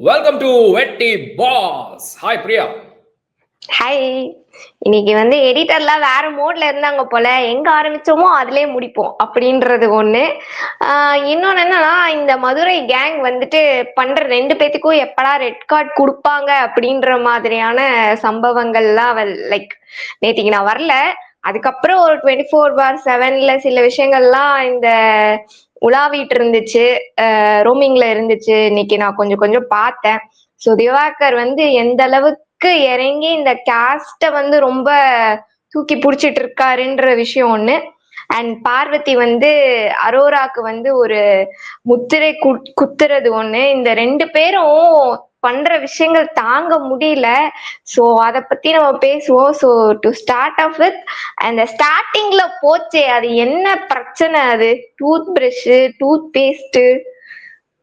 Welcome to வெட்டி pass. Hi Priya. Hi. இன்னைக்கு எடிட்டர்லாம் வேற மோட்ல இருந்தாங்க போல. எங்க ஆரம்பிச்சோமோ அதுலயே முடிப்போம் அப்படின்றது ஒண்ணு. இன்னொன்னு என்னன்னா, இந்த மதுரை கேங் பண்ற 2 பேத்துக்கும் எப்படா ரெட் கார்டு கொடுப்பாங்க அப்படின்ற மாதிரியான சம்பவங்கள்லாம் லைக் நேத்திக்கு நான் வரல. அதுக்கப்புறம் ஒரு 24/7 சில விஷயங்கள்லாம் இந்த உலாவிட்டு இருந்துச்சு, ரோமிங்ல இருந்துச்சு. இன்னைக்கு நான் கொஞ்சம் கொஞ்சம் பார்த்தேன். ஸோ திவாகர் எந்த அளவுக்கு இறங்கி இந்த கேஸ்ட ரொம்ப தூக்கி புடிச்சிட்டு இருக்காருன்ற விஷயம் ஒண்ணு. அண்ட் பார்வதி அரோராக்கு ஒரு முத்திரை குத்துறது ஒண்ணு. இந்த 2 பேரும் பண்ற விஷயங்கள் தாங்க முடியல. சோ அத பத்தி நம்ம பேசுவோம். So to start off with அந்த ஸ்டார்டிங்ல போச்சே, அது என்ன பிரச்சனை? அது டூத் பிரஷ், டூத் பேஸ்ட்,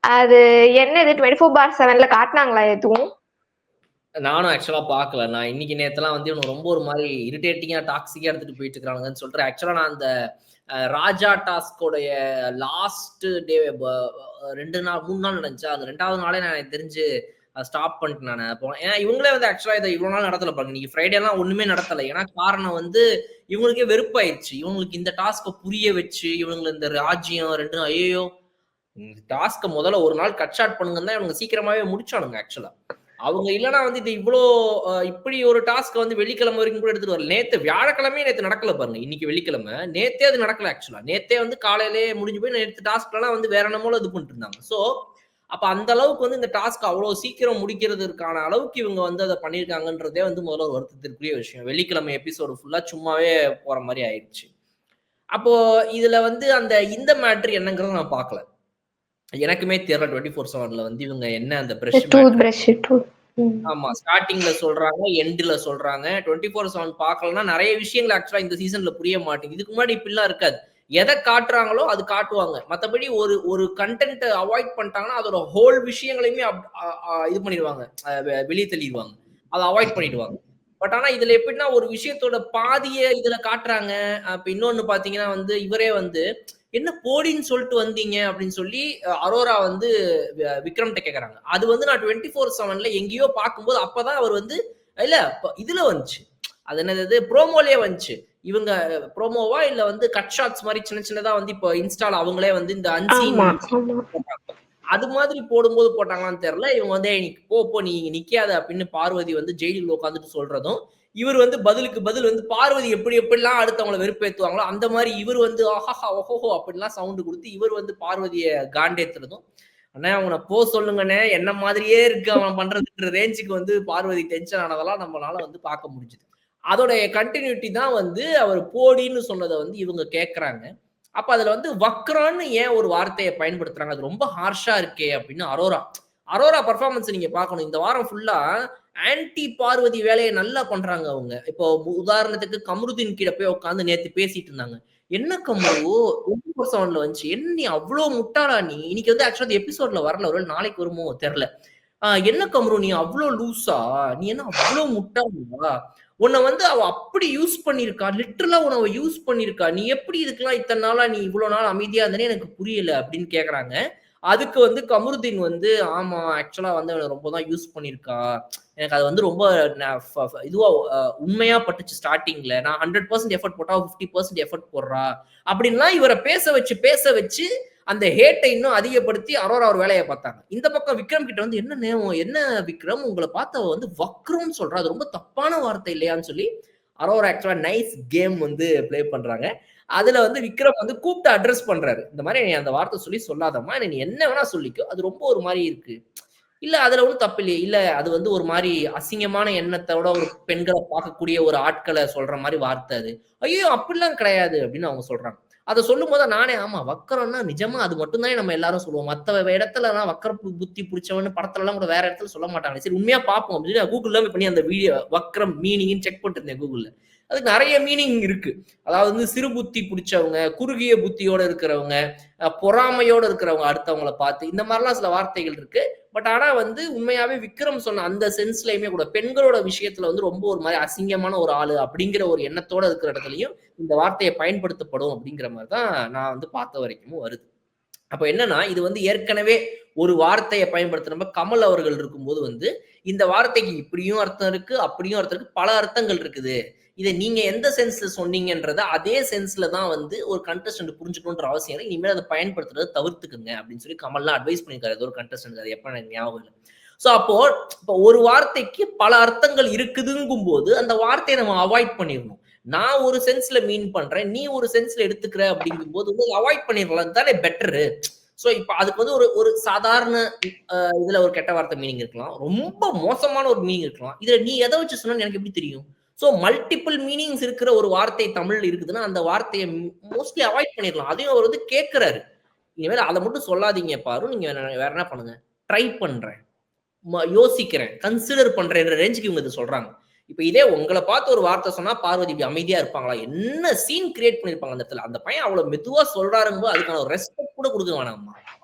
அது என்னது 24/7 காட்டினாங்களா எதுவும்? நானும் ஆக்சுவலா பார்க்கல. நான் இன்னைக்கு நேத்தெல்லாம் இவனுங்க ரொம்ப ஒரு மாதிரி இரிட்டேட்டிங்கா டாக்ஸிக்கா எடுத்துட்டு போயிட்டு இருக்கானுங்கன்னு சொல்லிட்டு ஆக்சுவலா நான் அந்த ராஜா டாஸ்கோடைய லாஸ்ட் டே 2 நாள் 3 நாள் நடந்துச்சு. அது 2வது நாளே நான் எனக்கு தெரிஞ்சு ஸ்டாப் பண்ணிட்டு நான் போனேன். ஏன்னா இவங்களே ஆக்சுவலா இதை இவ்வளவு நாள் நடத்தல பாருங்க. இன்னைக்கு ஃப்ரைடே எல்லாம் ஒண்ணுமே நடத்தல. ஏன்னா காரணம் இவங்களுக்கே வெறுப்பாயிருச்சு. இவங்களுக்கு இந்த டாஸ்கை புரிய வச்சு இவங்க இந்த ராஜ்யம் 2 ஐயோ டாஸ்க முதல்ல ஒரு நாள் கட் ஷாட் பண்ணுங்கன்னா இவங்க சீக்கிரமாவே முடிச்சானுங்க. ஆக்சுவலா அவங்க இல்லைன்னா இது இவ்வளோ இப்படி ஒரு டாஸ்க் வெள்ளிக்கிழமை வரைக்கும் கூட எடுத்துட்டு வரல. நேத்து வியாழக்கிழமையே நேத்து நடக்கல பாருங்க. இன்னைக்கு வெள்ளிக்கிழமை, நேத்தே அது நடக்கல. ஆக்சுவலா நேத்தே காலையிலே முடிஞ்சு போய் நேற்று டாஸ்க் எல்லாம் வேற என்னமோ இது பண்ணிட்டு இருந்தாங்க. சோ அப்ப அந்த அளவுக்கு இந்த டாஸ்க் அவ்வளவு சீக்கிரம் முடிக்கிறதுக்கான அளவுக்கு இவங்க அதை பண்ணியிருக்காங்கன்றதே முதல்ல ஒரு வருத்தத்திற்குரிய விஷயம். வெள்ளிக்கிழமை எபிசோடு ஃபுல்லா சும்மாவே போற மாதிரி ஆயிடுச்சு. அப்போ இதுல அந்த இந்த மேட்ரு என்னங்கிறத நான் பார்க்கல. எனக்குமே தெரியல 24/7 இவங்க என்ன அந்த பிரஷ் ஆமா ஸ்டார்டிங்ல சொல்றாங்க, எண்ட்ல சொல்றாங்க. 24/7 பார்க்கலன்னா நிறைய விஷயங்கள் ஆக்சுவலா இந்த சீசன்ல புரிய மாட்டேங்குது. இதுக்கு முன்னாடி இப்படிலாம் இருக்காது. எதை காட்டுறாங்களோ அது காட்டுவாங்க. மத்தபடி ஒரு கண்டென்ட் அவாய்ட் பண்ணிட்டாங்கன்னா அதோட ஹோல் விஷயங்களையுமே இது பண்ணிடுவாங்க, வெளியே தள்ளிடுவாங்க, அதை அவாய்ட் பண்ணிடுவாங்க. பட் ஆனா இதுல எப்படின்னா ஒரு விஷயத்தோட பாதிய இதுல காட்டுறாங்க. அப்ப இன்னொன்னு பாத்தீங்கன்னா இவரே என்ன போடின்னு சொல்லிட்டு வந்தீங்க அப்படின்னு சொல்லி அரோரா விக்ரம்கிட்ட கேக்குறாங்க. அது நான் 24/7 எங்கேயோ பார்க்கும்போது அப்பதான் அவர் இல்ல இதுல வந்துச்சு. அது என்னது ப்ரோமோலயே வந்துச்சு. இவங்க ப்ரோமோவா இல்ல கட் ஷாட்ஸ் மாதிரி சின்ன சின்னதா இப்போ இன்ஸ்டால அவங்களே இந்த அன்சீன் அது மாதிரி போடும்போது போட்டாங்களான்னு தெரியல. இவங்க போ நீ நிக்காத அப்படின்னு பார்வதி ஜெயிலில் உட்காந்துட்டு சொல்றதும், இவர் பதிலுக்கு பதில் பார்வதி எப்படி எப்படிலாம் அடுத்து அவங்களை வெறுப்பேத்துவாங்களோ அந்த மாதிரி இவர் ஆஹா ஓஹோ அப்படிலாம் சவுண்டு கொடுத்து இவர் பார்வதியை காண்டேத்துறதும், அண்ணா அவனை போ சொல்லுங்கண்ணே என்ன மாதிரியே இருக்கு அவன் பண்றதுன்ற ரேஞ்சுக்கு பார்வதி டென்ஷன் ஆனதெல்லாம் நம்மளால பார்க்க முடிஞ்சுது. அதோடைய கண்டினியூட்டி தான் அவர் போடின்னு சொன்னதை இவங்க கேட்கறாங்க. அப்ப அதுல வக்ரான்னு ஏன் ஒரு வார்த்தையை பயன்படுத்துறாங்க? அது ரொம்ப ஹார்ஷா இருக்கே அப்படின்னு அரோரா பர்ஃபார்மன்ஸ் நீங்க பார்க்கணும். இந்த வாரம் ஃபுல்லா ஆன்டி பார்வதி வேலையை நல்லா பண்றாங்க அவங்க. இப்போ உதாரணத்துக்கு கமருதீன் கீழ போய் உட்காந்து நேத்து பேசிட்டு இருந்தாங்க. என்ன கமரு 24/7 வந்துச்சு, என்ன நீ அவ்வளவு முட்டாளா நீ? இன்னைக்கு ஆக்சுவலா எபிசோட்ல வரல, ஒரு நாளைக்கு வருமோ தெரியல. என்ன கமரு நீ அவ்வளவு லூசா? நீ என்ன அவ்வளவு முட்டாளா? உன்னை அவ அப்படி யூஸ் பண்ணிருக்கா, லிட்டரலா உன்னை யூஸ் பண்ணிருக்கா. நீ எப்படி இதுக்கெல்லாம் இத்தனை நாளா நீ இவ்வளவு நாள் அமைதியா இருந்தனே எனக்கு புரியல அப்படின்னு கேக்குறாங்க. அதுக்கு கமருதீன் ஆமா ஆக்சுவலா அவனை ரொம்ப தான் யூஸ் பண்ணிருக்கா. எனக்கு அது ரொம்ப இதுவா உண்மையா பட்டுச்சு. ஸ்டார்டிங்ல நான் 100% எஃபர்ட் போட்டா 50% எஃபர்ட் போடுறா அப்படின்லாம் இவரை பேச வச்சு அந்த ஹேட்டை இன்னும் அதிகப்படுத்தி அரோரா ஒரு வேலையை பார்த்தாங்க. இந்த பக்கம் விக்ரம் கிட்ட என்ன விக்ரம் உங்களை பார்த்த வக்ரம்னு சொல்றா, அது ரொம்ப தப்பான வார்த்தை இல்லையான்னு சொல்லி அரோரா ஆக்சுவலா நைஸ் கேம் பிளே பண்றாங்க. அதுல விக்ரம் கூப்பிட்டு அட்ரஸ் பண்றாரு. இந்த மாதிரி நீ அந்த வார்த்தை சொல்லி சொல்லாதம்மா, நீ என்ன வேணா சொல்லிக்கோ, அது ரொம்ப ஒரு மாதிரி இருக்கு. இல்ல அதுல ஒன்றும் தப்பு இல்லையே. இல்ல அது ஒரு மாதிரி அசிங்கமான எண்ணத்தோட ஒரு பெண்களை பார்க்கக்கூடிய ஒரு ஆட்களை சொல்ற மாதிரி வார்த்தை அது. ஐயோ அப்படிலாம் கிடையாது அப்படின்னு அவங்க சொல்றாங்க. அதை சொல்லும் போது நானே ஆமா வக்கரம்னா நிஜமா அது மட்டும் தான் நம்ம எல்லாரும் சொல்லுவோம். மத்த இடத்துல எல்லாம் வக்கர புத்தி பிடிச்சவன்னு படத்துல எல்லாம் கூட வேற இடத்துல சொல்ல மாட்டாங்க. சரி உண்மையா பார்ப்போம் அப்படின்னு கூகுள்ல பண்ணி அந்த வீடியோ வக்ரம் மீனிங் செக் பண்ணிட்டு இருந்தேன் கூகுள்ல. அதுக்கு நிறைய மீனிங் இருக்கு. அதாவது சிறு புத்தி பிடிச்சவங்க, குறுகிய புத்தியோட இருக்கிறவங்க, பொறாமையோட இருக்கிறவங்க, அடுத்தவங்களை பார்த்து இந்த மாதிரிலாம் சில வார்த்தைகள் இருக்கு. பட் ஆனா உண்மையாவே விக்ரம் சொன்ன அந்த சென்ஸ்லயுமே கூட பெண்களோட விஷயத்துல ரொம்ப ஒரு மாதிரி அசிங்கமான ஒரு ஆளு அப்படிங்கிற ஒரு எண்ணத்தோட இருக்கிற இடத்துலயும் இந்த வார்த்தையை பயன்படுத்தப்படும் அப்படிங்கிற மாதிரி தான் நான் பார்த்த வரைக்கும் வருது. அப்ப என்னன்னா, இது வந்து ஏற்கனவே ஒரு வார்த்தைய பயன்படுத்துனப்ப கமல் அவர்கள் இருக்கும்போது வந்து, இந்த வார்த்தைக்கு இப்படியும் அர்த்தம் இருக்கு, அப்படியும் அர்த்தம் இருக்கு. பல அர்த்தங்கள் இருக்குது. இத நீங்க எந்த சென்ஸ்ல சொன்னீங்கன்றத அதே சென்ஸ்ல தான் வந்து ஒரு கண்டஸ்டன்ட் புரிஞ்சுக்கணுன்ற அவசியம் இல்ல. இனிமேல் அத பயன்படுத்துறத தவிர்த்துக்குங்க அப்படின்னு சொல்லி கமல்லாம் அட்வைஸ் பண்ணியிருக்காரு. ஏதோ ஒரு கண்டஸ்டன்ட் அது எப்ப எனக்கு ஞாபகம் இல்ல. சோ அப்போ இப்ப ஒரு வார்த்தைக்கு பல அர்த்தங்கள் இருக்குதுங்கும்போது, அந்த வார்த்தைய நம்ம அவாய்ட் பண்ணிறணும். நான் ஒரு சென்ஸ்ல மீன் பண்றேன். நீ ஒரு சென்ஸ்ல எடுத்துக்கிற அப்படிங்கும்போது வந்து அவாய்ட் பண்ணிரலாம் தானே பெட்டரு. சோ இப்ப அதுக்கு வந்து ஒரு ஒரு சாதாரண இதுல ஒரு கெட்ட வார்த்தை மீனிங் இருக்கலாம். ரொம்ப மோசமான ஒரு மீனிங் இருக்கலாம். இதுல நீ எத வச்சு சொன்னன்னு எனக்கு எப்படி தெரியும்? சோ மல்டிபிள் மீனிங்ஸ் இருக்கிற ஒரு வார்த்தை தமிழ்ல இருக்குதுன்னா, அந்த வார்த்தைய மோஸ்ட்லி அவாய்ட் பண்ணிரலாம். அதையும் அவர் வந்து கேட்கிறாரு. இனிமேல் அத மட்டும் சொல்லாதீங்க பாரு. நீங்க வேற என்ன பண்ணுங்க? ட்ரை பண்றேன். யோசிக்கிறேன். கன்சிடர் பண்றேன்ற ரேஞ்சுக்கு இவங்க இத சொல்றாங்க. இப்ப இதே உங்கள பார்த்து ஒரு வார்த்தை சொன்னா பார்வதி இப்படி அமைதியா இருப்பாங்களா? என்ன சீன் கிரியேட் பண்ணியிருப்பாங்க அந்த இடத்துல. அந்த பையன் அவ்வளவு மெதுவா சொல்றாருங்கும்போது அதுக்கான ஒரு ரெஸ்பெக்ட் கூட குடுக்க வேணாமா?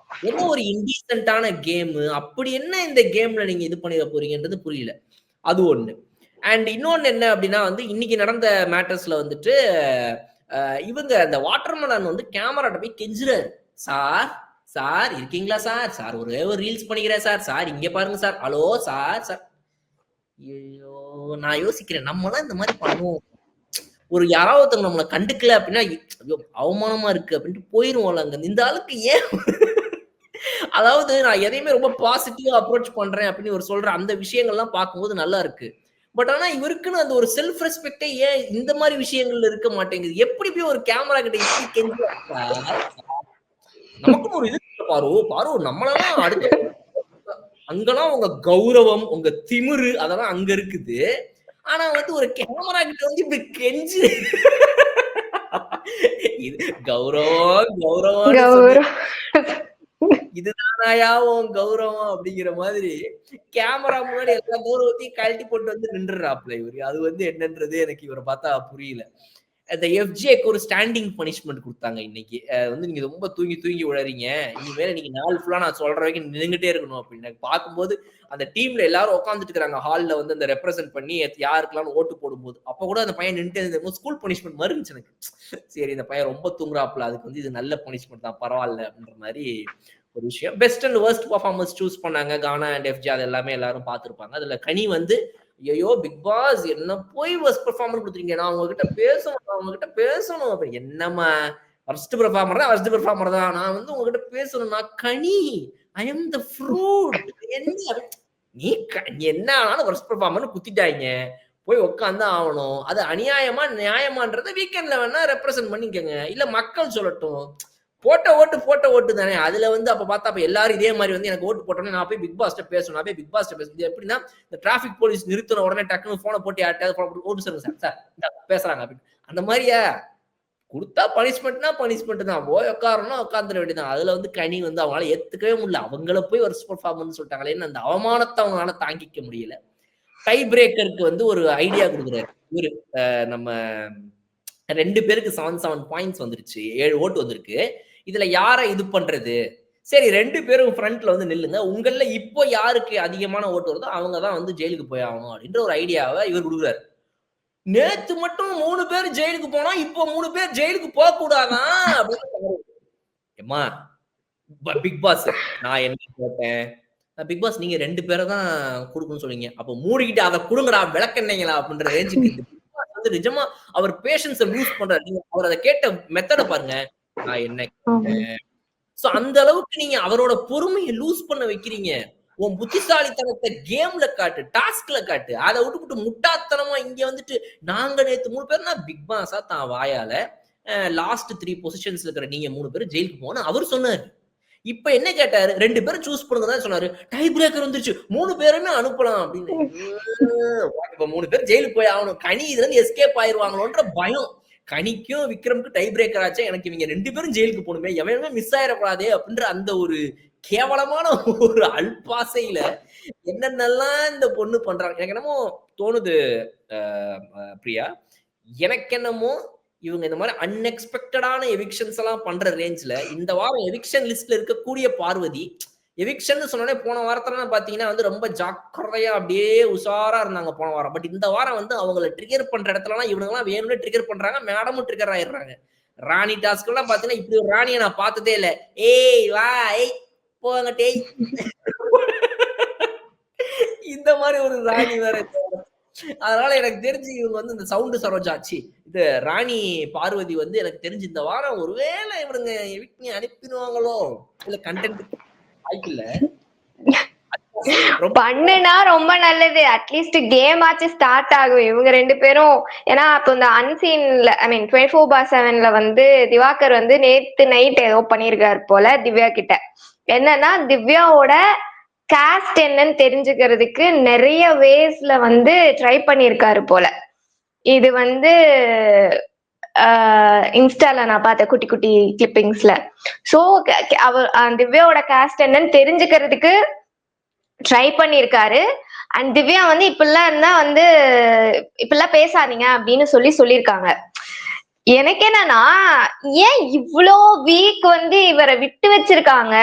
என்ன ஒரு இன்டீசென்ட்டான கேமு. அப்படி என்ன இந்த கேம்ல நீங்க இது பண்ணிற போறீங்கன்றது புரியல. அது ஒண்ணு. அண்ட் இன்னொன்னு என்ன அப்படின்னா வந்து இன்னைக்கு நடந்த மேட்டர்ஸ்ல வந்துட்டு இவங்க அந்த வாட்டர்மெலன் வந்து கேமராட்ட போய் கெஞ்சுறாரு. சார் சார் இருக்கீங்களா சார்? சார் ஒரே ஒரு ரீல்ஸ் பண்ணிக்கிறேன் சார். சார் இங்க பாருங்க சார். Hello sir sir. ஐயோ! நான் யோசிக்கிறேன். நம்மலாம் இந்த மாரி பண்ணுவோம். ஒரு யாராவது ஒருத்தவங்க நம்மள கண்டுக்கல அப்படின்னா, ஐயோ! அவமானமா இருக்கு அப்படின்ட்டு போயிருவோம்ல அங்க. இந்த ஆளுக்கு ஏன் அதாவது நான் எதையுமே ரொம்ப பாசிட்டிவா அப்ரோச் பண்றேன் அப்படின்னு இவர் சொல்ற அந்த விஷயங்கள்லாம் பார்க்கும்போது நல்லா இருக்கு. பட் ஆனா இவருக்குன்னு அந்த ஒரு செல்ஃப் ரெஸ்பெக்ட்டே ஏன் இந்த மாரி விஷயங்கள்ல இருக்க மாட்டேங்குது? எப்படி போய் ஒரு கேமரா கிட்ட இப்படி கெஞ்சி நமக்குன்னு ஒரு இது இருக்கு பாரு. பாரு நம்மளலாம் அடுத்த அங்கலாம் உங்க கௌரவம், உங்க திமிரு அதெல்லாம் அங்க இருக்குது. ஆனா வந்து ஒரு கேமரா கிட்ட வந்து இப்படி கெஞ்சு இது கௌரவம், கௌரவம்னு சொல்லி கௌரவம். இதுதானாயா உன் கௌரவம் அப்படிங்கிற மாதிரி கேமரா முன்னாடி எல்லா கௌரவத்தையும் கழட்டி போட்டு வந்து நின்றுறாப்ல இவரு. அது வந்து என்னன்றது எனக்கு இவர பார்த்தா புரியல. அந்த எஃப்ஜேக்கு ஒரு ஸ்டாண்டிங் பனிஷ்மென்ட் குடுத்தாங்க இன்னைக்கு. வந்து நீங்க ரொம்ப தூங்கி தூங்கி உழறீங்க. இனிமேல் நீங்க நாள் ஃபுல்லா நான் சொல்ற வரைக்கும் நின்னுகிட்டே இருக்கணும் அப்படின்னு. பார்க்கும்போது அந்த டீம்ல எல்லாரும் உட்கார்ந்துட்டு இருக்காங்க. ஹால்ல வந்து அந்த ரெப்ரசன்ட் பண்ணி யாருக்கெல்லாம் ஓட்டு போடும்போது. அப்ப கூட அந்த பையன் நின்னுட்டே இருந்தது ஸ்கூல் பனிஷ்மென்ட் மாரி இருந்துச்சு எனக்கு. சரி இந்த பையன் ரொம்ப தூங்குறாப்ல. அதுக்கு வந்து இது நல்ல பனிஷ்மென்ட் தான் பரவால்ல அப்படின்ற மாரி ஒரு விஷயம். Best and worst performance choose பண்ணாங்க. கானா அண்ட் எஃப்ஜே அது எல்லாமே எல்லாரும் பார்த்திருப்பாங்க. அதுல கனி வந்து ஐயோ பிக் பாஸ் என்ன போய் வொர்ஸ்ட் பெர்ஃபார்மன்ஸ் குடுத்துறீங்க. நான் உங்ககிட்ட பேசணும். நான் உங்ககிட்ட பேசணும். அப்ப என்னம்மா வொர்ஸ்ட் பெர்ஃபார்மர் தான் வொர்ஸ்ட் பெர்ஃபார்மர் தான். நான் வந்து உங்ககிட்ட பேசணும். நான் கனி. ஐ அம் த ஃப்ரூட். என்ன நீ என்ன ஆனாலும் வொர்ஸ்ட் பெர்ஃபார்மர்னு குத்திட்டாய்ங்க. போய் உட்கார்ந்து ஆவணும். அது அநியாயமா, நியாயமான்றத வீக்கெண்ட்ல வேணா ரெப்ரசன்ட் பண்ணிக்கங்க. இல்ல மக்கள் சொல்லட்டும். போட்ட ஓட்டு தானே. அதுல வந்து அப்ப பார்த்தா அப்ப எல்லாரும் இதே மாரி வந்து எனக்கு ஓட்டு போட்டோனே நான் போய் பிக் பாஸ்ட்ட பேசணும். நான் போய் பிக் பாஸ்ட்ட பேசணும். இது எப்படின்னா, இந்த டிராபிக் போலீஸ் நிறுத்தின உடனே டக்குனு ஃபோன போட்டு யார்ட்டயாவது ஃபோன் போட்டு ஓட்டு சொல்லுங்க சார். சார் இந்தாங்க பேசுறாங்க அப்படின்னு. அந்த மாரியா? குடுத்தா பனிஷ்மென்ட்னா பனிஷ்மென்ட் தான். போய் உட்காரணும்னா உட்கார்ந்துர வேண்டியதுதான். அதுல வந்து கனி வந்து அவங்களால ஏத்துக்கவே முடியல. அவங்கள போய் வொர்ஸ்ட் பெர்ஃபார்மன்ஸ்ன்னு சொல்லிட்டாங்களேன்னு அந்த அவமானத்த அவங்களால தாங்கிக்க முடியல. டை பிரேக்கருக்கு வந்து ஒரு ஐடியா குடுக்குறாரு. இவரு நம்ம 2 பேருக்கு 7, 7 பாயிண்ட்ஸ் வந்துருச்சு. 7 ஓட்டு வந்திருக்கு. இதுல யார இது பண்றது? சரி 2 பேரும் ஃப்ரண்ட்ல வந்து நில்லுங்க. உங்கள்ல இப்போ யாருக்கு அதிகமான ஓட்டு வருதோ அவங்க தான் வந்து ஜெயிலுக்கு போய் ஆகணும் அப்படின்ற ஒரு ஐடியாவ இவர் குடுக்குறாரு. நேத்து மட்டும் 3 பேர் ஜெயிலுக்கு போனா, இப்போ 3 பேர் ஜெயிலுக்கு போக்கூடாதான் அப்படின்னு எம்மா பிக் பாஸ் நான் என்ன போட்டேன்? பிக் பாஸ் நீங்க 2 பேர தான் குடுக்கணும்னு சொன்னீங்க. அப்ப மூடிக்கிட்டு அத குடுங்கடா விளக்கெண்ணெய்ங்களா அப்படின்ற ரேஞ்சுக்கு இந்த பிக் பாஸ் வந்து நிஜமா அவர் பேஷன்ஸ லூஸ் பண்றாரு. நீங்க அவர் அத கேட்ட மெத்தட பாருங்க. நான் என்ன ஆமா. சோ அந்த அளவுக்கு நீங்க அவரோட பொறுமைய லூஸ் பண்ண வைக்கிறீங்க. உன் புத்திசாலித்தனத்த கேம்ல காட்டு, டாஸ்க்ல காட்டு. அத விட்டுப்புட்டு முட்டாள்தனமா இங்க வந்துட்டு, நாங்க நேத்து 3 பேர்னா பிக் பாஸா தான் வாயால, லாஸ்ட் 3 பொசிஷன்ஸ்ல இருக்கிற நீங்க 3 பேரும் ஜெயிலுக்கு போங்கன்னு அவரு சொன்னாரு. இப்ப என்ன கேட்டாரு? 2 பேரும் சூஸ் பண்ணுங்க தான் சொன்னாரு. டை பிரேக்கர் வந்துருச்சு. 3 பேருமே அனுப்பலாம் அப்படின்னு. இப்ப 3 பேர் ஜெயிலுக்கு போய் ஆகணும். கனி இதுல இருந்து எஸ்கேப் ஆயிருவாங்களோன்ற பயம். கனிக்கும் விக்ரமுக்கும் டை பிரேக்கர் ஆச்சே. எனக்கு இவங்க 2 பேரும் ஜெயிலுக்கு போணுமே. எவனுமே மிஸ் ஆயிறக்கூடாதே அப்படின்ற அந்த ஒரு கேவலமான ஒரு அல்பாசையில என்னென்னலாம் இந்த பொண்ணு பண்றாங்க. எனக்கு என்னமோ தோணுது அ பிரியா. எனக்கு என்னமோ இவங்க இந்த மாரி அன்எக்ஸ்பெக்டடான எவிக்ஷன்ஸ் எல்லாம் பண்ற ரேஞ்ச்ல இந்த வாரம் எவிக்ஷன் லிஸ்ட்ல இருக்கக்கூடிய பார்வதி, எவிக்ஷன்னு சொன்னோனே போன வாரத்துலலாம் பார்த்தீங்கன்னா வந்து ரொம்ப ஜாக்கிரதையா அப்படியே உஷாரா இருந்தாங்க போன வாரம். பட் இந்த வாரம் வந்து அவங்கள ட்ரிகர் பண்ற இடத்துலலாம் இவனுங்கலாம் வேணும்னே ட்ரிகர் பண்றாங்க. மேடமும் ட்ரிகர் ஆயிடுறாங்க. ராணி டாஸ்க் எல்லாம் பாத்தீங்கன்னா இப்படி ஒரு ராணியை நான் பார்த்ததே இல்ல. ஏய் வா, ஏய் போங்க டேய். இந்த மாதிரி ஒரு ராணி வேற. அதனால எனக்கு தெரிஞ்சு இவங்க வந்து இந்த சவுண்டு சரோஜா ஆச்சு இது ராணி பார்வதி வந்து எனக்கு தெரிஞ்சு இந்த வாரம் ஒருவேளை இவனுங்க வீட்டு அனுப்பிடுவாங்களோ இல்ல கண்டென்ட் வாய்ப்பு இல்ல. பண்ணுனா ரொம்ப நல்லது. அட்லீஸ்ட் கேம் ஆச்சு ஸ்டார்ட் ஆகும் இவங்க 2 பேரும். ஏன்னா அப்போ இந்த அன்சீன்ல ஐ மீன் 24/7ல வந்து திவாகர் வந்து நேத்து நைட் ஏதோ பண்ணிருக்காரு போல திவ்யா கிட்ட. என்னன்னா திவ்யாவோட காஸ்ட் என்னன்னு தெரிஞ்சுக்கிறதுக்கு நிறைய வேஸ்ல வந்து ட்ரை பண்ணிருக்காரு போல. இது வந்து இன்ஸ்டால நான் பார்த்தேன் குட்டி குட்டி கிளிப்பிங்ஸ்ல. சோ அவர் திவ்யாவோட காஸ்ட் என்னன்னு தெரிஞ்சுக்கிறதுக்கு ட்ரை பண்ணிருக்காரு. அண்ட் திவ்யா வந்து இப்பெல்லாம் இருந்தா வந்து இப்பெல்லாம் பேசாதீங்க அப்படின்னு சொல்லியிருக்காங்க. எனக்கு என்னன்னா ஏன் இவ்வளோ வீக் வந்து இவரை விட்டு வச்சிருக்காங்க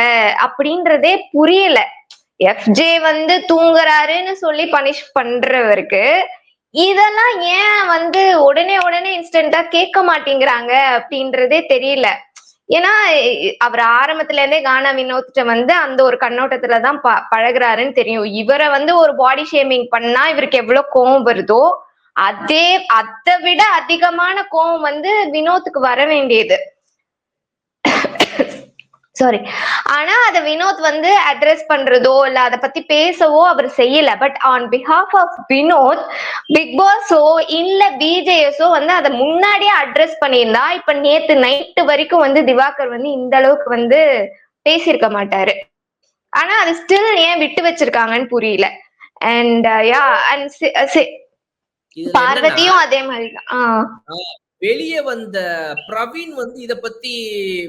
அப்படின்றதே புரியல. எஃப்ஜே வந்து தூங்குறாருன்னு சொல்லி பனிஷ் பண்றவருக்கு இதெல்லாம் ஏன் வந்து உடனே இன்ஸ்டன்டா கேட்க மாட்டேங்கிறாங்க அப்படின்றதே தெரியல. ஏன்னா அவர் ஆரம்பத்துல இருந்தே கானா வினோத்ட்ட வந்து அந்த ஒரு கண்ணோட்டத்துலதான் பழகுறாருன்னு தெரியும். இவரை வந்து ஒரு பாடி ஷேமிங் பண்ணா இவருக்கு எவ்வளவு கோவம் வருதோ அதை விட அதிகமான கோவம் வந்து வினோத்துக்கு வர வேண்டியது. சாரி. ஆனா அத வினோத் வந்து அட்ரஸ் பண்றதோ இல்ல அதை பத்தி பேசவோ அவர் செய்யல. But on behalf of Vinod big பாஸோ இல்ல பிஜேஎஸோ வந்து அதை முன்னாடியே அட்ரஸ் பண்ணியிருந்தா இப்ப நேத்து நைட்டு வரைக்கும் வந்து திவாகர் வந்து இந்த அளவுக்கு வந்து பேசியிருக்க மாட்டாரு. ஆனா அது ஸ்டில் ஏன் விட்டு வச்சிருக்காங்கன்னு புரியல. அண்ட் யா அண்ட் பார்வதியும் அதே மாதிரிதான். வெளியே வந்த பிரவீன் வந்து இத பத்தி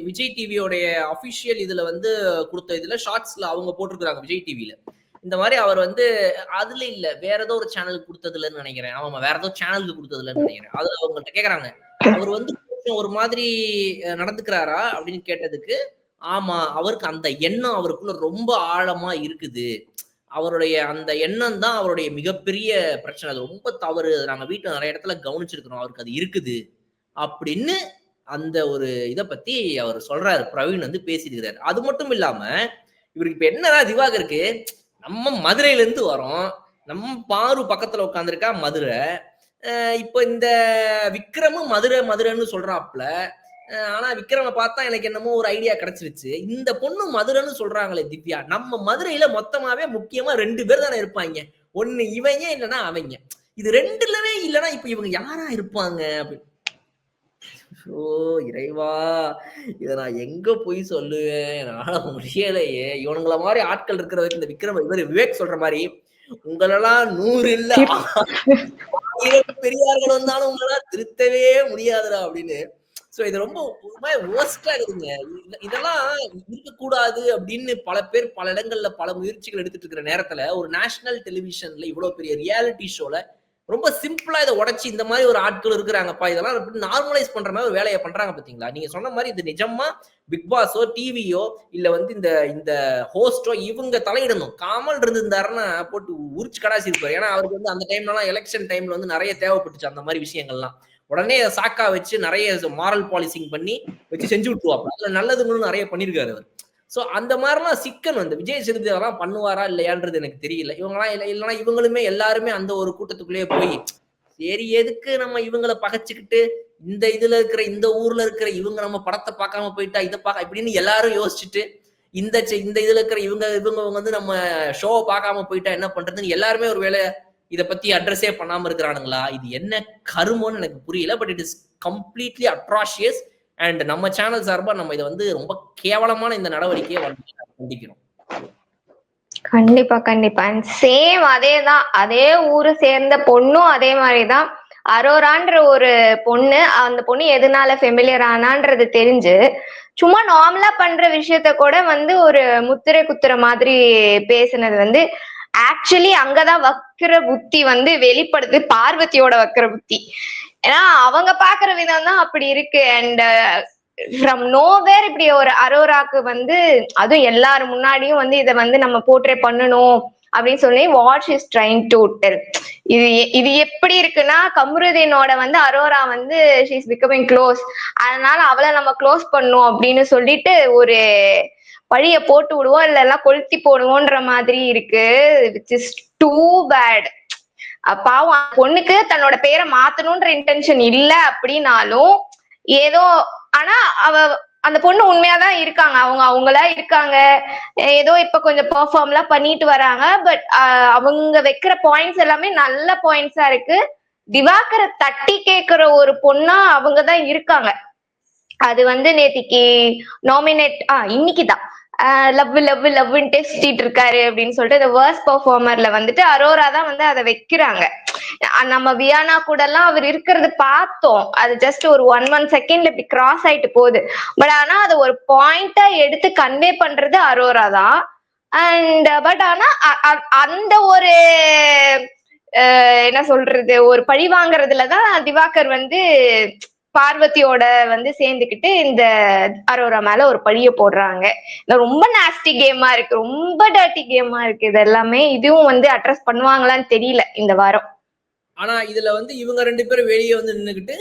விஜய் டிவியோடைய அபிஷியல் இதுல வந்து கொடுத்த இதுல ஷார்ட்ஸ்ல அவங்க போட்டிருக்காங்க விஜய் டிவில. இந்த மாதிரி அவர் வந்து அதுல இல்ல வேற ஏதோ ஒரு சேனலுக்கு கொடுத்ததுலன்னு நினைக்கிறேன். ஆமா வேற ஏதோ சேனலுக்கு கொடுத்ததுலன்னு நினைக்கிறேன். அதுல அவங்கள்ட்ட கேக்குறாங்க அவர் வந்து ஒரு மாதிரி நடந்துக்கிறாரா அப்படின்னு கேட்டதுக்கு ஆமா அவருக்கு அந்த எண்ணம் அவருக்குள்ள ரொம்ப ஆழமா இருக்குது. அவருடைய அந்த எண்ணம் தான் அவருடைய மிகப்பெரிய பிரச்சனை. அது ரொம்ப தவறு. நாங்க வீட்டுல நிறைய இடத்துல கவனிச்சிருக்கிறோம். அவருக்கு அது இருக்குது அப்படின்னு அந்த ஒரு இத பத்தி அவர் சொல்றாரு. பிரவீன் வந்து பேசியிருக்கிறாரு. அது மட்டும் இல்லாம இவருக்கு இப்ப என்னன்னா திவாகருக்கு நம்ம மதுரையில இருந்து வரோம். நம்ம பாரு பக்கத்துல உட்காந்துருக்கா மதுரை. இப்ப இந்த விக்ரமும் மதுரைன்னு சொல்றாப்ல. ஆனா விக்ரம பார்த்தா எனக்கு என்னமோ ஒரு ஐடியா கிடைச்சிருச்சு. இந்த பொண்ணு மதுரைன்னு சொல்றாங்களே திவ்யா, நம்ம மதுரையில மொத்தமாவே முக்கியமா 2 பேர் தானே இருப்பாங்க. ஒண்ணு இவங்க இல்லைன்னா அவங்க. இது 2லவே இல்லைன்னா இப்ப இவங்க யாரா இருப்பாங்க அப்படின்னு. ஓ இறைவா, இத நான் எங்க போய் சொல்லுவேன்? என்னால முடியலையே. இவனுங்கள மாதிரி ஆட்கள் இருக்கிற வரைக்கும் இந்த விக்ரம் இவர் விவேக் சொல்ற மாதிரி உங்களெல்லாம் 100 இல்ல 1000 பெரியார்கள் வந்தாலும் உங்களால திருத்தவே முடியாதுடா அப்படின்னு. சோ இது ரொம்ப வொர்ஸ்டா இருக்குங்க. இதெல்லாம் இருக்கக்கூடாது அப்படின்னு பல பேர் பல இடங்கள்ல பல முயற்சிகள் எடுத்துட்டு இருக்கிற நேரத்துல ஒரு நேஷனல் டெலிவிஷன்ல இவ்வளவு பெரிய ரியாலிட்டி ஷோல ரொம்ப சிம்பிளா இதை உடைச்சு இந்த மாதிரி ஒரு ஆட்கள் இருக்கிறாங்கப்பா இதெல்லாம் நார்மலைஸ் பண்ற மாதிரி ஒரு வேலையை பண்றாங்க பாத்தீங்களா. நீங்க சொன்ன மாதிரி இது நிஜமா பிக் பாஸோ டிவியோ இல்ல வந்து இந்த இந்த ஹோஸ்டோ இவங்க தலையிடணும். காமல் இருந்திருந்தாருன்னா போட்டு உரிச்சு கடாசி இருப்பாரு. ஏன்னா அவருக்கு வந்து அந்த டைம்லலாம் எலெக்ஷன் டைம்ல வந்து நிறைய தேவைப்பட்டுச்சு அந்த மாதிரி விஷயங்கள்லாம். உடனே சாக்கா வச்சு நிறைய மாரல் பாலிசிங் பண்ணி வச்சு செஞ்சு விட்டுருவாங்க. அதுல நல்லதுங்களும் நிறைய பண்ணிருக்காரு அவர். சோ அந்த மாதிரிலாம் சிக்கன் வந்து விஜய் சேதுபதி அதெல்லாம் பண்ணுவாரா இல்லையான்றது எனக்கு தெரியல. இவங்கலாம் இல்லைன்னா இவங்களுமே எல்லாருமே அந்த ஒரு கூட்டத்துக்குள்ளேயே போய் சரி எதுக்கு நம்ம இவங்களை பகைச்சுக்கிட்டு இந்த இதுல இருக்கிற இந்த ஊர்ல இருக்கிற இவங்க நம்ம படத்தை பார்க்காம போயிட்டா இதை பார்க்க இப்படின்னு எல்லாரும் யோசிச்சுட்டு இந்த இதுல இருக்கிற இவங்க வந்து நம்ம ஷோவை பார்க்காம போயிட்டா என்ன பண்றதுன்னு எல்லாருமே ஒரு வேலை இதை பத்தி அட்ரஸே பண்ணாம இருக்கிறானுங்களா. இது என்ன கருமோன்னு எனக்கு புரியல. But it is completely atrocious. And நம்ம சேனல் சார்பா நம்ம இதை வந்து ரொம்ப கேவலமான இந்த நடவடிக்கையை கண்டிக்கிறோம். கண்டிப்பா கண்டிப்பா. சேம் அதேதான். அதே ஊரு சேர்ந்த பொண்ணும் அதே மாதிரிதான். அரோரான்ற ஒரு பொண்ணு, அந்த பொண்ணு எதனால ஃபெமிலியர் ஆனான்றது தெரிஞ்சு சும்மா நார்மலா பண்ற விஷயத்த கூட வந்து ஒரு முத்திரை குத்துற மாதிரி பேசுனது வந்து ஆக்சுவலி அங்கதான் வக்கிர புத்தி வந்து வெளிப்படுது. பார்வதியோட வக்கிர புத்தி. ஏன்னா அவங்க பாக்குற விதம் தான் அப்படி இருக்கு. அண்ட் ஃப்ரம் நோவேர் இப்படி ஒரு அரோராக்கு வந்து அதுவும் எல்லாரும் முன்னாடியும் வந்து இதை வந்து நம்ம போர்ட்ரே பண்ணணும் அப்படின்னு சொல்லி what is trying to tell. இது இது எப்படி இருக்குன்னா, கம்ருதீனோட வந்து அரோரா வந்து ஷீ இஸ் பிகமிங் க்ளோஸ். அதனால அவள நம்ம க்ளோஸ் பண்ணணும் அப்படின்னு சொல்லிட்டு ஒரு பழிய போட்டு விடுவோம், இல்ல கொளுத்தி போடுவோன்ற மாதிரி இருக்கு. Which is too bad. பாவம் பொண்ணுக்கு தன்னோட பேரை மாத்தணும்ன்ற இன்டென்ஷன் இல்ல அப்படின்னாலும் ஏதோ, ஆனா அவ அந்த பொண்ணு உண்மையாதான் இருக்காங்க, அவங்க அவங்களா இருக்காங்க. ஏதோ இப்ப கொஞ்சம் பெர்ஃபார்ம்லாம் பண்ணிட்டு வராங்க. பட் அவங்க வைக்கிற பாயிண்ட்ஸ் எல்லாமே நல்ல பாயிண்ட்ஸா இருக்கு. திவாகரை தட்டி கேட்கிற ஒரு பொண்ணா அவங்கதான் இருக்காங்க. அது வந்து நேத்திக்கு நாமினேட் இன்னைக்குதான் லவ் லவ் லவ்ன்ட்டு சுத்திட்டு இருக்காரு அப்படின்னு சொல்லிட்டு இந்த வேர்ஸ்ட் பெர்ஃபார்மர்ல வந்துட்டு அரோரா தான் வந்து அதை வைக்கிறாங்க. நம்ம வியானா கூட எல்லாம் அவர் இருக்கிறது பார்த்தோம். அது ஜஸ்ட் ஒரு 1 செகண்ட்ல இப்படி கிராஸ் ஆயிட்டு போகுது. பட் ஆனா அது ஒரு பாயிண்டா எடுத்து கன்வே பண்றது அரோரா தான். அண்ட் பட் ஆனா அந்த ஒரு என்ன சொல்றது, ஒரு பழி வாங்குறதுலதான் திவாகர் வந்து பார்வதியோட வந்து சேர்ந்துக்கிட்டு இந்த அரோரா மேல ஒரு பழிய போடுறாங்க. ரொம்ப நாஸ்டி கேமா இருக்கு, ரொம்ப டர்ட்டி கேமா இருக்கு. இது எல்லாமே இதுவும் வந்து அட்ரஸ் பண்ணுவாங்களான்னு தெரியல இந்த வாரம். ஆனா இதுல வந்து இவங்க 2 பேரும் வெளியே வந்து நின்னுகிட்டு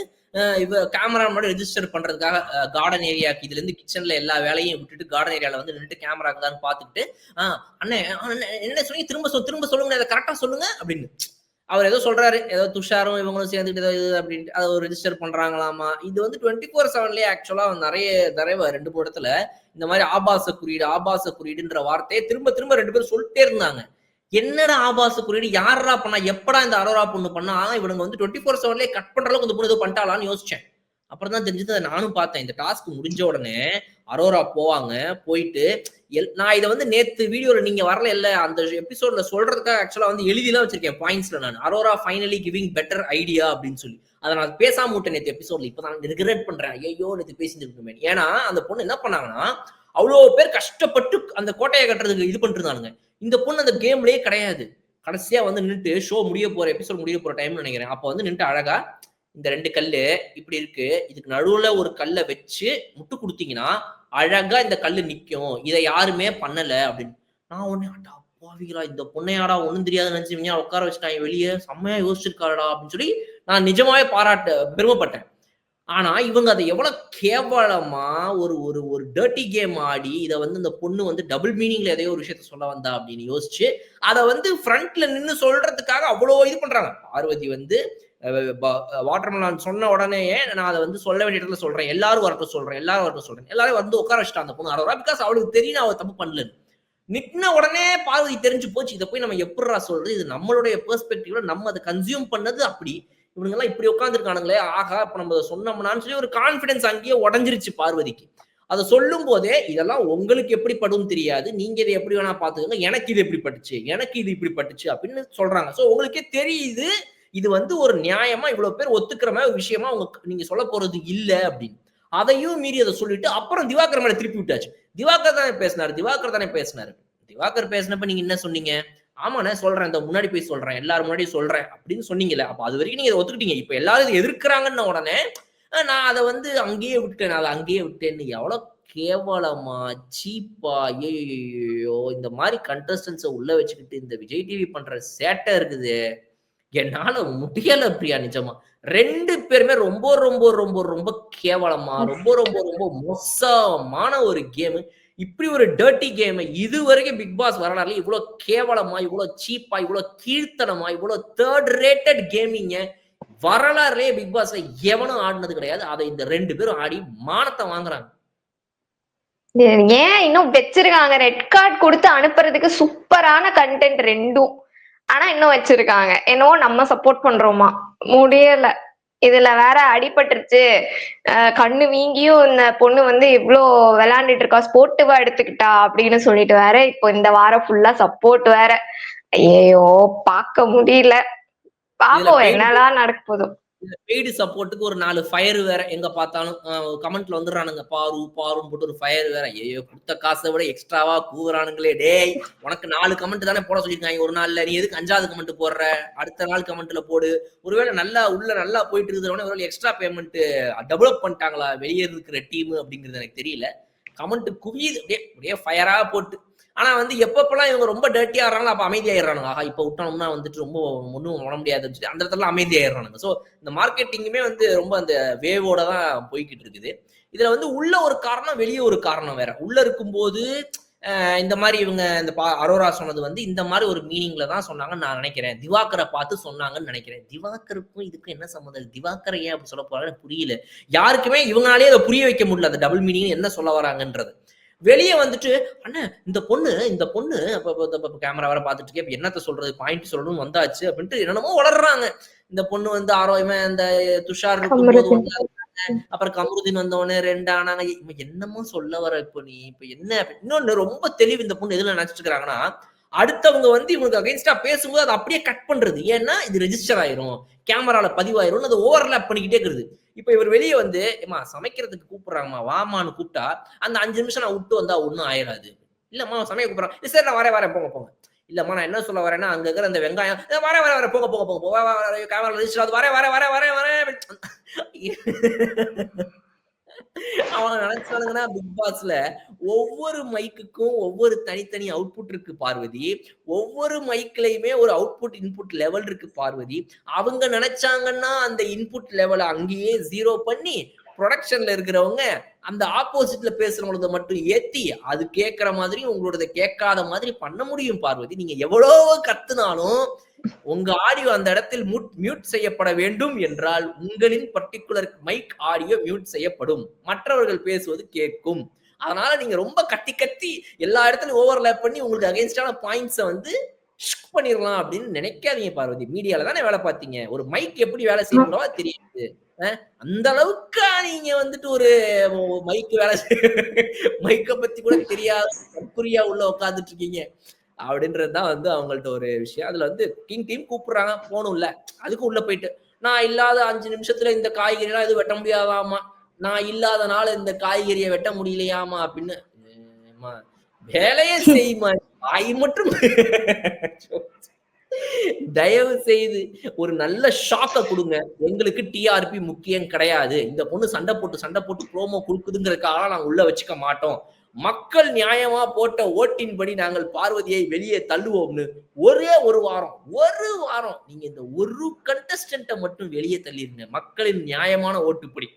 இவ கேமரா முன்னாடி ரெஜிஸ்டர் பண்றதுக்காக கார்டன் ஏரியாக்கு இதுல இருந்து கிச்சன்ல எல்லா வேலையும் விட்டுட்டு கார்டன் ஏரியால வந்து நின்று கேமராக்கு தான் பாத்துக்கிட்டு அண்ணே என்ன சொல்லி திரும்ப சொல்லுங்க, அதை கரெக்டா சொல்லுங்க அப்படின்னு அவர் ஏதோ சொல்றாரு. ஏதோ துஷாரும் இவங்களும் சேர்ந்துட்டு ஏதோ இது அப்படின்ட்டு அதை ரெஜிஸ்டர் பண்றாங்களாமா. இது வந்து 24/7லயே ஆக்சுவலா நிறைய தடவை 2 இடத்துல இந்த மாதிரி ஆபாச குறியீடுன்ற வார்த்தையை திரும்ப 2 பேரும் சொல்லிட்டே இருந்தாங்க. என்னடா ஆபாச குறியீடு, யாரா பண்ணா, எப்படா இந்த அரோரா பொண்ணு பண்ணா, இவனுங்க வந்து 24/7லயே கட் பண்ற அளவுக்கு இந்த பொண்ணு ஏதோ பண்ணிட்டாலான்னு யோசிச்சேன். அப்புறம் தான் தெரிஞ்சது, நானும் பார்த்தேன். இந்த டாஸ்க் முடிஞ்ச உடனே அரோரா போவாங்க, போயிட்டு நான் இதை வந்து நேத்து வீடியோல நீங்க வரல இல்ல, அந்த எபிசோட்ல சொல்றதுக்காக ஆக்சுவலா வந்து எழுதிலாம் வச்சிருக்கேன் பாயிண்ட்ஸ்ல. நான் Arora finally giving better idea அப்படின்னு சொல்லி அதை நான் பேசாம விட்டேன் நேத்து எபிசோட்ல. இப்பதான் ரிக்ரெட் பண்றேன், ஐயோ நேத்து பேசிட்டு. ஏன்னா அந்த பொண்ணு என்ன பண்ணாங்கன்னா, அவ்வளவு பேர் கஷ்டப்பட்டு அந்த கோட்டையை கட்டுறதுக்கு இது பண்ணிட்டு இருந்தானுங்க. இந்த பொண்ணு அந்த கேம்லயே கிடையாது. கடைசியா வந்து நின்னுட்டு ஷோ முடிய போற எபிசோட் முடிய போற டைம்னு நினைக்கிறேன். அப்ப வந்து நின்னுட்டு அழகா இந்த 2 கல்லு இப்படி இருக்கு, இதுக்கு நடுவுல ஒரு கல்லை வச்சு முட்டு கொடுத்தீங்கன்னா அழகா இந்த கல்லு நிக்கும், இதை யாருமே பண்ணல அப்படின்னு. நான் உடனே அட்டா பாவிகளா, இந்த பொண்ணையாடா ஒண்ணும் தெரியாது நினைச்சுவீங்க உட்கார வச்சுட்டாங்க வெளியே, செம்மையா யோசிச்சிருக்காடா அப்படின்னு சொல்லி நான் நிஜமாவே பெருமைப்பட்டேன். ஆனா இவங்க அதை எவ்வளவு கேவலமா ஒரு ஒரு ஒரு டர்ட்டி கேம் ஆடி இதை வந்து இந்த பொண்ணு வந்து டபுள் மீனிங்ல எதையோ ஒரு விஷயத்த சொல்ல வந்தா அப்படின்னு யோசிச்சு அதை வந்து ஃப்ரண்ட்ல நின்னு சொல்றதுக்காக அவ்வளவு இது பண்றாங்க. பார்வதி வந்து வாட்டர்மெலான் சொன்ன உடனே நான் அதை வந்து சொல்ல வேண்டிய இடத்துல சொல்றேன், எல்லாரும் வரட்டும் சொல்றேன், எல்லாரும் வந்து உட்கார வச்சுட்டான் அந்த பொண்ணு அரோரா. பிகாஸ் அவளுக்கு தெரியும் அவ தப்பு பண்ணல. நின்ன உடனே பார்வதி தெரிஞ்சு போச்சு, இதை போய் நம்ம எப்படிடா சொல்றது, இது நம்மளுடைய பெர்ஸ்பெக்டிவ்ல நம்ம அதை கன்சியூம் பண்ணது அப்படி, இவங்க எல்லாம் இப்படி உட்காந்துருக்கானுங்களே, ஆகா இப்ப நம்ம சொன்னோம்னான்னு சொல்லி ஒரு கான்பிடன்ஸ் அங்கேயே உடஞ்சிருச்சு பார்வதிக்கு. அதை சொல்லும் போதே இதெல்லாம் உங்களுக்கு எப்படி படும் தெரியாது, நீங்க இதை எப்படி வேணா பாத்துக்கோங்க, எனக்கு இது எப்படி பட்டுச்சு, எனக்கு இது இப்படி பட்டுச்சு அப்படின்னு சொல்றாங்க. சோ உங்களுக்கே தெரியுது இது வந்து ஒரு நியாயமா இவ்வளவு பேர் ஒத்துக்கிற மாதிரி ஒரு விஷயமா நீங்க சொல்ல போறது இல்ல அப்படின்னு. அதையும் மீறி அதை சொல்லிட்டு அப்புறம் திவாகர் மேல திருப்பி விட்டாச்சு. திவாகர் தானே பேசினாரு. திவாகர் பேசினப்ப நீங்க என்ன சொன்னீங்க, ஆமாண்ணே சொல்றேன், இந்த முன்னாடி போய் சொல்றேன், எல்லாரும் முன்னாடி சொல்றேன் அப்படின்னு சொன்னீங்கல்ல. அப்ப அது வரைக்கும் நீங்க ஒத்துக்கிட்டீங்க. இப்ப எல்லாரும் இதை எதிர்க்கிறாங்கன்னு உடனே நான் அதை வந்து அங்கேயே விட்டேன்னு எவ்வளவு கேவலமா சீப்பா, ஐயோ இந்த மாதிரி கண்டஸ்டன்ஸை உள்ள வச்சுக்கிட்டு இந்த விஜய் டிவி பண்ற சேட்டை இருக்குது, என்னால முடியல பிரியா. நிஜமா 2 பேருமே ரொம்ப ரொம்ப ரொம்ப ரொம்ப கேவலமா, ரொம்ப ரொம்ப ரொம்ப மோசமான ஒரு கேம். இப்படி ஒரு டர்ட்டி கேம் இது வரைக்கும் பிக் பாஸ் வரலாறுல இவ்வளவு கேவலமா, இவ்வளவு சீப்பா, இவ்வளவு கீழ்த்தனமா, இவ்வளவு தேர்ட் ரேட்டட் கேமிங்க வரலாறுலயே பிக் பாஸ்ல எவனும் ஆடினது கிடையாது. அதை இந்த 2 பேரும் ஆடி மானத்தை வாங்குறாங்க. ஏன் இன்னும் வச்சிருக்காங்க, ரெட் கார்டு கொடுத்து அனுப்புறதுக்கு சூப்பரான கண்டென்ட் 2ம். ஆனா இன்னும் வச்சிருக்காங்க. என்னவோ நம்ம சப்போர்ட் பண்றோமா, முடியல. இதுல வேற அடிபட்டுருச்சு, கண்ணு வீங்கியும் இந்த பொண்ணு வந்து இவ்ளோ விளையாண்டுட்டு இருக்கா, ஸ்போர்ட்டிவா எடுத்துக்கிட்டா அப்படின்னு சொல்லிட்டு வேற இப்போ இந்த வாரம் ஃபுல்லா சப்போர்ட் வேற. ஐயோ பார்க்க முடியல. பாப்போம் என்னெல்லாம் நடக்க போதும். பெய்டு சப்போர்ட்டுக்கு ஒரு 4 ஃபயர் வேற எங்க பார்த்தாலும் கமெண்ட்ல வந்துடுறானுங்க, பாருன்னு போட்டு ஒரு ஃபயர் வேற. ஐயோ கொடுத்த காசை விட எக்ஸ்ட்ராவா கூவுறானுங்களே. டேய் உனக்கு 4 கமெண்ட் தானே போட சொல்லியிருக்காங்க ஒரு நாள்ல, நீ எதுக்கு 5வது கமெண்ட் போடுற, அடுத்த நாள் கமெண்ட்ல போடு. ஒருவேளை நல்லா போயிட்டு இருக்கிறவனே ஒருவேளை எக்ஸ்ட்ரா பேமெண்ட் டெவலப் பண்ணிட்டாங்களா வெளியே இருக்கிற டீம் அப்படிங்கிறது எனக்கு தெரியல. கமெண்ட் குவியுது அப்படியே ஃபயரா போட்டு. ஆனா வந்து எப்பப்பெல்லாம் இவங்க ரொம்ப டர்ட்டியா ஆடுறாங்களோ அப்ப அமைதியாயிடுறானுங்க. ஆஹா இப்ப விட்டோம்னா வந்துட்டு ரொம்ப ஒன்றும் பண்ண முடியாதுன்னு சொல்லி அந்த இடத்துல அமைதியாயிடுறானுங்க. ஸோ இந்த மார்க்கெட்டிங்குமே வந்து ரொம்ப அந்த வேவோட தான் போய்கிட்டு இருக்குது. இதுல வந்து உள்ள ஒரு காரணம், வெளியே ஒரு காரணம் வேற. உள்ள இருக்கும்போது இந்த மாதிரி இவங்க இந்த அரோரா சொன்னது வந்து இந்த மாதிரி ஒரு மீனிங்ல தான் சொன்னாங்கன்னு நான் நினைக்கிறேன். திவாகரை பார்த்து சொன்னாங்கன்னு நினைக்கிறேன். திவாகருக்கும் இதுக்கும் என்ன சம்மந்தம்? திவாகரை ஏன் அப்படி சொல்ல போறாங்கன்னு புரியல. யாருக்குமே இவங்களாலே அதை புரிய வைக்க முடியல. அந்த டபுள் மீனிங் என்ன சொல்ல வராங்கன்றது. வெளியே வந்துட்டு அண்ணா இந்த பொண்ணு கேமரா வர பார்த்துட்டு இருக்கேன். இப்ப என்னத்த சொல்றது, பாயிண்ட் சொல்லணும் வந்தாச்சு அப்படின்ட்டு என்னென்னமோ வளர்றாங்க. இந்த பொண்ணு வந்து ஆரோக்கியமா இந்த துஷார் இருக்கும்போது அப்புறம் கமருதீன் வந்தவொடனே 2 ஆனாங்க. என்னமோ சொல்ல வர இப்ப நீ இப்ப என்ன இன்னொன்னு ரொம்ப தெளிவு இந்த பொண்ணு எதுல நினைச்சிட்டு இருக்காங்கன்னா, அடுத்தவங்க வந்து இவங்களுக்கு அகைன்ஸ்டா பேசும்போது அதை அப்படியே கட் பண்றது. ஏன்னா இது ரெஜிஸ்டர் ஆயிரும், கேமரால பதிவாயிரும், அது ஓவர்லாப் பண்ணிக்கிட்டே இருக்குது. இப்ப இவர் வெளியே வந்து ஏமா சமைக்கிறதுக்கு கூப்பிடுறாங்கம்மா வாமான்னு கூப்பிட்டா அந்த 5 நிமிஷம் நான் விட்டு வந்தா ஒன்னும் ஆயிராது. இல்லம்மா சமைக்க கூப்பிடுறான், சரி நான் வரேன் போங்க போங்க. இல்லம்மா நான் என்ன சொல்ல வரேன்னா அங்க இருக்கிற அந்த வெங்காயம் வரேன் போங்க போங்க போங்க கேமரா ரெஜிஸ்டர் ஆகுது வரேன் அவங்க நினைச்சானுங்கன்னா பிக் பாஸ்ல ஒவ்வொரு மைக்குக்கும் ஒவ்வொரு தனித்தனி அவுட்புட் இருக்கு பார்வதி. ஒவ்வொரு மைக்லயுமே ஒரு அவுட்புட் இன்புட் லெவல் இருக்கு பார்வதி. அவங்க நினைச்சாங்கன்னா அந்த இன்புட் லெவலை அங்கேயே 0 பண்ணி ப்ரொடக்ஷன்ல இருக்கிறவங்க அந்த ஆப்போசிட்ல பேசுறவங்களத மட்டும் ஏத்தி அது கேட்கிற மாதிரி உங்களோட கேட்காத மாதிரி பண்ண முடியும் பார்வதி. நீங்க எவ்வளவு கத்துனாலும் உங்க ஆடியோ அந்த இடத்தில் மியூட் செய்யப்பட வேண்டும் என்றால் உங்களின் பர்டிகுலர் மைக் ஆடியோ மியூட் செய்யப்படும், மற்றவர்கள் பேசுவது கேட்கும். அதனால நீங்க ரொம்ப கத்தி எல்லா இடத்துலயும் ஓவர்லேப் பண்ணி உங்களுக்கு அகைன்ஸ்டான பாயிண்ட்ஸை வந்து பண்ணிடலாம் அப்படின்னு நினைக்காதீங்க பார்வதி. மீடியால தானே வேலை பார்த்தீங்க, ஒரு மைக் எப்படி வேலை செய்யணும்னவா தெரியுது. அந்த அளவுக்கு நீங்க வந்துட்டு ஒரு மைக் வேலை மைக்க பத்தி கூட தெரியாத கற்புரியா உள்ள உட்காந்துட்டு இருக்கீங்க அப்படின்றதுதான் வந்து அவங்கள்ட்ட ஒரு விஷயம். அதுல வந்து கிங் டீம் கூப்பிடுறாங்க போகணும்ல, அதுக்கு உள்ள போயிட்டு நான் இல்லாத 5 நிமிஷத்துல இந்த காய்கறி எல்லாம் எதுவும் வெட்ட முடியாதாமா, நான் இல்லாதனால இந்த காய்கறியை வெட்ட முடியலையாமா அப்படின்னு. வேலையே செய்யுமா, காய் மட்டும் தயவு செய்து ஒரு நல்ல ஷாக்க கொடுங்க. எங்களுக்கு டிஆர்பி முக்கியம் கிடையாது. இந்த பொண்ணு சண்டை போட்டு ப்ரோமோ கொடுக்குதுங்கிறதுக்காக நாங்க உள்ள வச்சுக்க மாட்டோம். மக்கள் நியாயமா போட்ட ஓட்டின்படி நாங்கள் பார்வதியை வெளியே தள்ளுவோம்னு ஒரே ஒரு வாரம் நீங்க இந்த ஒரு கண்டஸ்டன்ட்டை மட்டும் வெளியே தள்ளிருங்க, மக்களின் நியாயமான ஓட்டுப்படி.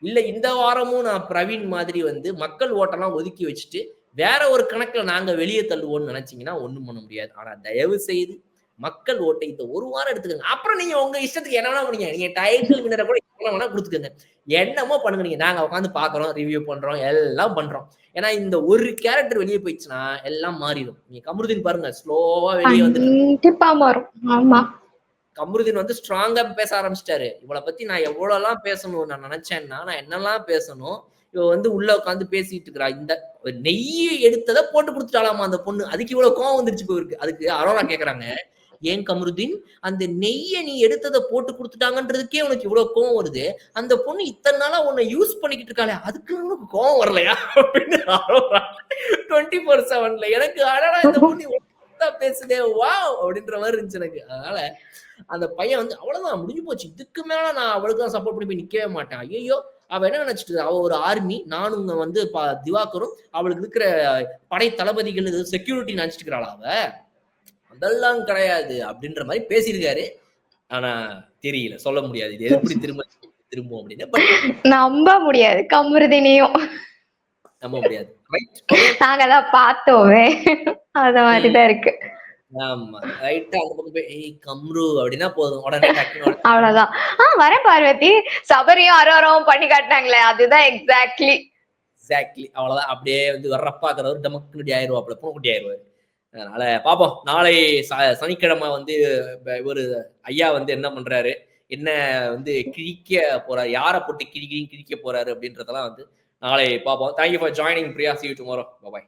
இல்ல இந்த வாரமும் நான் பிரவீன் மாதிரி வந்து மக்கள் ஓட்டெல்லாம் ஒதுக்கி வச்சுட்டு வேற ஒரு கணக்குல நாங்க வெளியே தள்ளுவோம்னு நினைச்சீங்கன்னா ஒண்ணும் பண்ண முடியாது. ஆனா தயவு செய்து மக்கள் ஓட்டை இந்த ஒரு வாரம் எடுத்துக்கங்க. அப்புறம் நீங்க உங்க இஷ்டத்துக்கு என்ன வேணா பண்ணுங்க. நீங்க டைட்டில் வினரை கூட என்ன வேணா கொடுத்துக்கங்க, என்னமோ பண்ணுங்க. நீங்க நாங்க உட்காந்து பாக்குறோம், ரிவ்யூ பண்றோம், எல்லாம் பண்றோம். ஏன்னா இந்த ஒரு கேரக்டர் வெளியே போயிடுச்சுன்னா எல்லாம் மாறிடும். நீங்க கமருதீன் பாருங்க, ஸ்லோவா வெளியே வந்து ஆமா கமருதீன் வந்து ஸ்ட்ராங்கா பேச ஆரம்பிச்சிட்டாரு. இவளை பத்தி நான் எவ்வளவு எல்லாம் பேசணும் நான் நினைச்சேன்னா நான் என்னெல்லாம் பேசணும், இவ வந்து உள்ள உட்காந்து பேசிட்டு இருக்கிறா. இந்த நெய் எடுத்ததை போட்டு கொடுத்துட்டாலாமா அந்த பொண்ணு, அதுக்கு இவ்வளவு கோவம் வந்துருச்சு போயிருக்கு. அதுக்கு அரோரா கேக்குறாங்க, ஏன் கமருதீன் அந்த நெய்யை நீ எடுத்ததை போட்டு கொடுத்துட்டாங்கன்றதுக்கே உனக்கு இவ்வளவு கோவம் வருது, அந்த பொண்ணு இத்தனை நாளா உன்னை யூஸ் பண்ணிக்கிட்டு இருக்காளே அதுக்கு உனக்கு கோவம் வரலையா அப்படின்னு 24/7 எனக்கு அடடா இந்த பொண்ணு பேசுதே வா அப்படின்ற மாதிரி இருந்துச்சு எனக்கு. அதனால அந்த பையன் வந்து அவ்வளவுதான் முடிஞ்சு போச்சு, இதுக்கு மேல நான் அவளுக்கு தான் சப்போர்ட் பண்ணி போய் நிக்கவே மாட்டேன். ஐயோ அவ என்ன நினைச்சிட்டு, அவ ஒரு ஆர்மி, நானும் வந்து திவாகரும் அவளுக்கு இருக்கிற படை தளபதிகள் செக்யூரிட்டி நினைச்சிட்டு இருக்கிறாள் அவ, அதெல்லாம் கிடையாது அப்படின்ற மாதிரி பேசியிருக்காரு. ஆனா தெரியல, சொல்ல முடியாது இது எப்படி திரும்பும் அப்படின்னு. நம்ப முடியாது கமருதீனையும், நம்ப முடியாது. நாங்க தான் பார்த்தோமே, அத மாதிரிதான் இருக்கு. ஆமா ரைட்டா அந்த பக்கம் போய் கம்ரு அப்படின்னா போதும் உடனே அவ்வளவுதான். வர பார்வதி சபரியும் அரோராவும் பண்ணி காட்டினாங்களே அதுதான் எக்ஸாக்ட்லி அவ்வளவுதான். அப்படியே வந்து வர்றப்பாக்குறவர் டமக்குடி ஆயிடுவாப்ல, பூக்குட்டி ஆயிடுவாரு. அதனால பாப்போம் நாளை சனிக்கிழமை வந்து ஒரு ஐயா வந்து என்ன பண்றாரு, என்ன வந்து கிழிக்க போறாரு, யாரை போட்டு கிழிக்க போறாரு அப்படின்றதெல்லாம் வந்து நாளை பாப்போம். Thank you for joining Priya, see you tomorrow. Bye bye.